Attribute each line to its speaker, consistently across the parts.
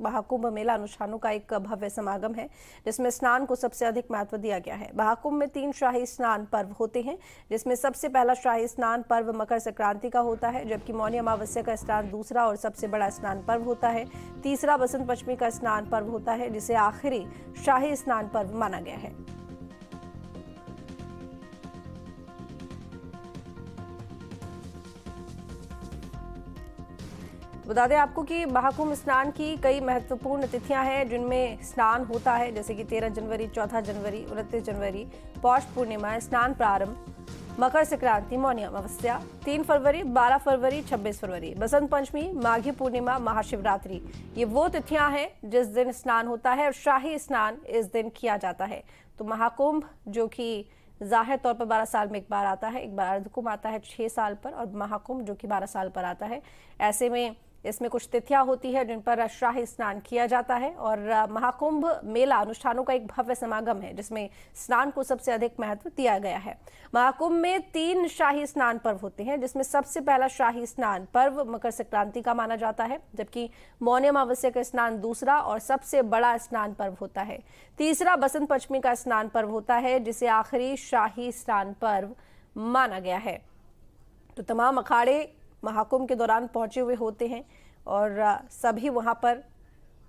Speaker 1: महाकुंभ मेला अनुष्ठानों का एक भव्य समागम है जिसमें स्नान को सबसे अधिक महत्व दिया गया है। महाकुंभ में 3 शाही स्नान पर्व होते हैं, जिसमें सबसे पहला शाही स्नान पर्व मकर संक्रांति का होता है, जबकि मौनी अमावस्या का स्नान दूसरा और सबसे बड़ा स्नान पर्व होता है। तीसरा बसंत पंचमी का स्नान पर्व होता है, जिसे आखिरी शाही स्नान पर्व माना गया है। बता दें आपको कि महाकुंभ स्नान की कई महत्वपूर्ण तिथियां हैं जिनमें स्नान होता है, जैसे कि 13 जनवरी, 14 जनवरी, 29 जनवरी, पौष पूर्णिमा, स्नान प्रारंभ, मकर संक्रांति, मौनी अमावस्या, 3 फरवरी, 12 फरवरी, 26 फरवरी, बसंत पंचमी, माघी पूर्णिमा, महाशिवरात्रि। ये वो तिथियां हैं जिस दिन स्नान होता है और शाही स्नान इस दिन किया जाता है। तो महाकुंभ जो कि जाहिर तौर पर 12 साल में एक बार आता है, एक बार अर्धकुंभ आता है 6 साल पर, और महाकुंभ जो कि 12 साल पर आता है। ऐसे में इसमें कुछ तिथियां होती है जिन पर शाही स्नान किया जाता है। और महाकुंभ मेला अनुष्ठानों का एक भव्य समागम है जिसमें स्नान को सबसे अधिक महत्व दिया गया है। महाकुंभ में 3 शाही स्नान पर्व होते हैं, जिसमें सबसे पहला शाही स्नान पर्व मकर संक्रांति का माना जाता है, जबकि मौनी अमावस्या का स्नान दूसरा और सबसे बड़ा स्नान पर्व होता है। तीसरा बसंत पंचमी का स्नान पर्व होता है, जिसे आखिरी शाही स्नान पर्व माना गया है। तो तमाम अखाड़े महाकुंभ के दौरान पहुंचे हुए होते हैं और सभी वहां पर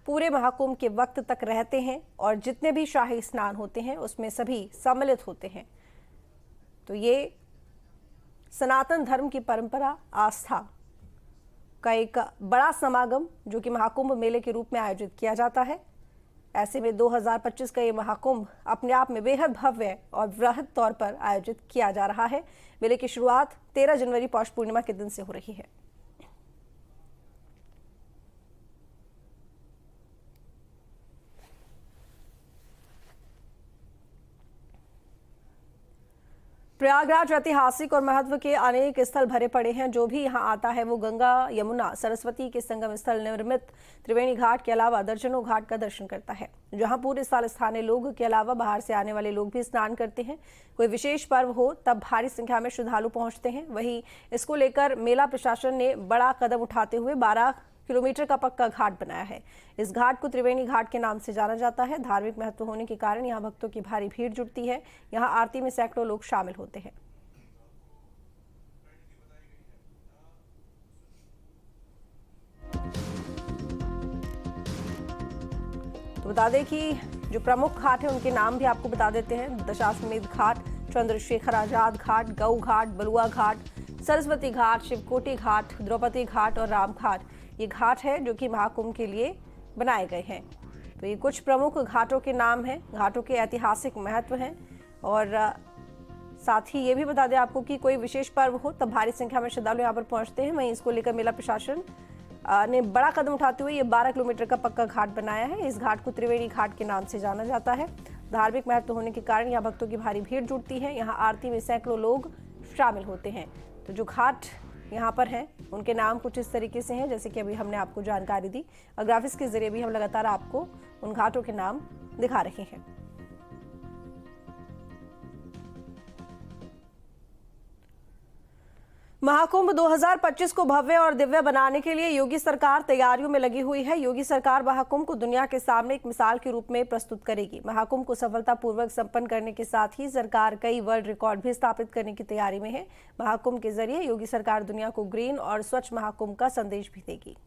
Speaker 1: पूरे महाकुंभ के वक्त तक रहते हैं और जितने भी शाही स्नान होते हैं उसमें सभी सम्मिलित होते हैं। तो ये सनातन धर्म की परंपरा, आस्था का एक बड़ा समागम जो कि महाकुंभ मेले के रूप में आयोजित किया जाता है। ऐसे में 2025 का ये महाकुंभ अपने आप में बेहद भव्य और वृहद तौर पर आयोजित किया जा रहा है। मेले की शुरुआत 13 जनवरी पौष पूर्णिमा के दिन से हो रही है। प्रयागराज ऐतिहासिक और महत्व के अनेक स्थल भरे पड़े हैं। जो भी यहाँ आता है वो गंगा, यमुना, सरस्वती के संगम स्थल निर्मित त्रिवेणी घाट के अलावा दर्जनों घाट का दर्शन करता है, जहाँ पूरे साल स्थानीय लोग के अलावा बाहर से आने वाले लोग भी स्नान करते हैं। कोई विशेष पर्व हो तब भारी संख्या में श्रद्धालु पहुंचते हैं। वहीं इसको लेकर मेला प्रशासन ने बड़ा कदम उठाते हुए 12 किलोमीटर का पक्का घाट बनाया है। इस घाट को त्रिवेणी घाट के नाम से जाना जाता है। धार्मिक महत्व होने के कारण यहाँ भक्तों की भारी भीड़ जुटती है। यहाँ आरती में सैकड़ों लोग शामिल होते हैं। तो बता दें कि जो प्रमुख घाट हैं उनके नाम भी आपको बता देते हैं। दशाश्वमेध घाट, चंद्रशेखर आजाद घाट, गौ घाट, बलुआ घाट, सरस्वती घाट, शिवकोटी घाट, द्रौपदी घाट और राम घाट। ये घाट है जो कि महाकुंभ के लिए बनाए गए हैं। तो ये कुछ प्रमुख घाटों के नाम हैं, घाटों के ऐतिहासिक महत्व हैं। और साथ ही ये भी बता दें आपको कि कोई विशेष पर्व हो तब भारी संख्या में श्रद्धालु यहाँ पर पहुंचते हैं। वहीं इसको लेकर मेला प्रशासन ने बड़ा कदम उठाते हुए ये 12 किलोमीटर का पक्का घाट बनाया है। इस घाट को त्रिवेणी घाट के नाम से जाना जाता है। धार्मिक महत्व होने के कारण यहाँ भक्तों की भारी भीड़ जुटती है। यहाँ आरती में सैकड़ों लोग शामिल होते हैं। तो जो घाट यहाँ पर हैं उनके नाम कुछ इस तरीके से हैं, जैसे कि अभी हमने आपको जानकारी दी और ग्राफिक्स के जरिए भी हम लगातार आपको उन घाटों के नाम दिखा रहे हैं। महाकुंभ 2025 को भव्य और दिव्य बनाने के लिए योगी सरकार तैयारियों में लगी हुई है। योगी सरकार महाकुंभ को दुनिया के सामने एक मिसाल के रूप में प्रस्तुत करेगी। महाकुंभ को सफलतापूर्वक संपन्न करने के साथ ही सरकार कई वर्ल्ड रिकॉर्ड भी स्थापित करने की तैयारी में है। महाकुंभ के जरिए योगी सरकार दुनिया को ग्रीन और स्वच्छ महाकुंभ का संदेश भी देगी।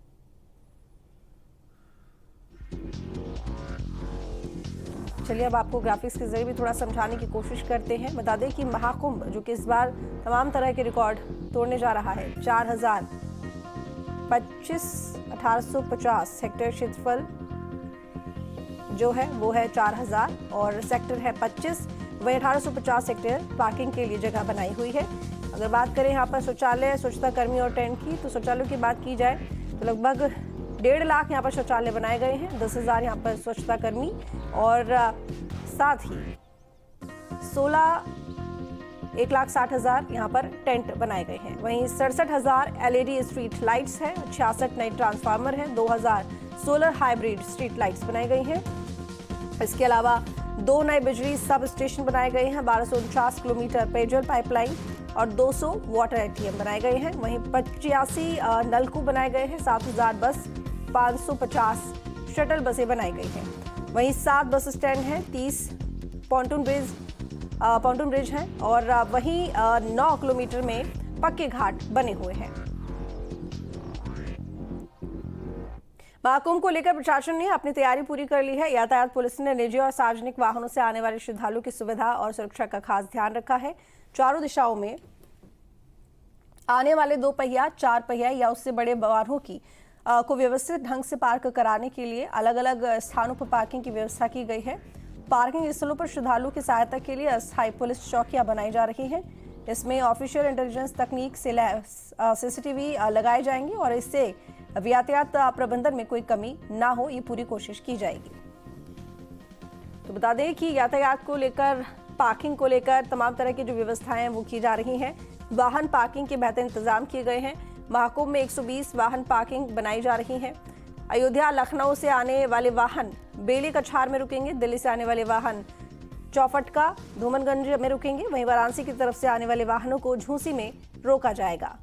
Speaker 1: चलिए अब आपको ग्राफिक्स के जरिए भी थोड़ा समझाने की कोशिश करते हैं। बता दें कि महाकुंभ जो कि इस बार तमाम तरह के रिकॉर्ड तोड़ने जा रहा है। 1850 हेक्टेयर क्षेत्रफल जो है वो है 4000 और सेक्टर है 25। वही 1850 हेक्टेयर पार्किंग के लिए जगह बनाई हुई है। अगर बात करें यहाँ पर शौचालय, स्वच्छता कर्मी और टेंट की, तो शौचालयों की बात की जाए तो लगभग 1.5 लाख यहाँ पर शौचालय बनाए गए हैं। 10,000 यहाँ पर स्वच्छता कर्मी और साथ ही 1,60,000 यहाँ पर टेंट बनाए गए हैं। वहीं 67,000 LED स्ट्रीट लाइट्स हैं, 66 नए ट्रांसफार्मर हैं, 2,000 सोलर हाइब्रिड स्ट्रीट लाइट्स बनाई गई हैं। इसके अलावा 2 नए बिजली सब स्टेशन बनाए गए हैं, 1249 किलोमीटर पेयजल पाइपलाइन और 200 वाटर ATM बनाए गए हैं। वहीं 85 नलकूप बनाए गए हैं, 7,000 बस, 550 शटल बसें बनाई गई हैं। वहीं 7 बस स्टैंड हैं, 30 पॉन्टून ब्रिज हैं और वहीं 9 किलोमीटर में पक्के घाट बने हुए हैं। महाकुंभ को लेकर प्रशासन ने अपनी तैयारी पूरी कर ली है। यातायात पुलिस ने निजी और सार्वजनिक वाहनों से आने वाले श्रद्धालुओं की सुविधा और सुरक्षा का खास ध्यान रखा है। चारों दिशाओं में आने वाले 2 पहिया, 4 पहिया या उससे बड़े वाहनों को व्यवस्थित ढंग से पार्क कराने के लिए अलग अलग स्थानों पर पार्किंग की व्यवस्था की गई है। पार्किंग स्थलों पर श्रद्धालुओं की सहायता के लिए अस्थायी पुलिस चौकियां बनाई जा रही हैं। इसमें ऑफिशियल इंटेलिजेंस तकनीक से CCTV लगाए जाएंगे और इससे यातायात प्रबंधन में कोई कमी ना हो, ये पूरी कोशिश की जाएगी। तो बता दें कि यातायात को लेकर, पार्किंग को लेकर तमाम तरह की जो व्यवस्थाएं हैं वो की जा रही हैं। वाहन पार्किंग के बेहतर इंतजाम किए गए हैं। महाकुंभ में 120 वाहन पार्किंग बनाई जा रही हैं। अयोध्या, लखनऊ से आने वाले वाहन बेली कछार में रुकेंगे। दिल्ली से आने वाले वाहन चौफटका, धूमनगंज में रुकेंगे। वहीं वाराणसी की तरफ से आने वाले वाहनों को झूसी में रोका जाएगा।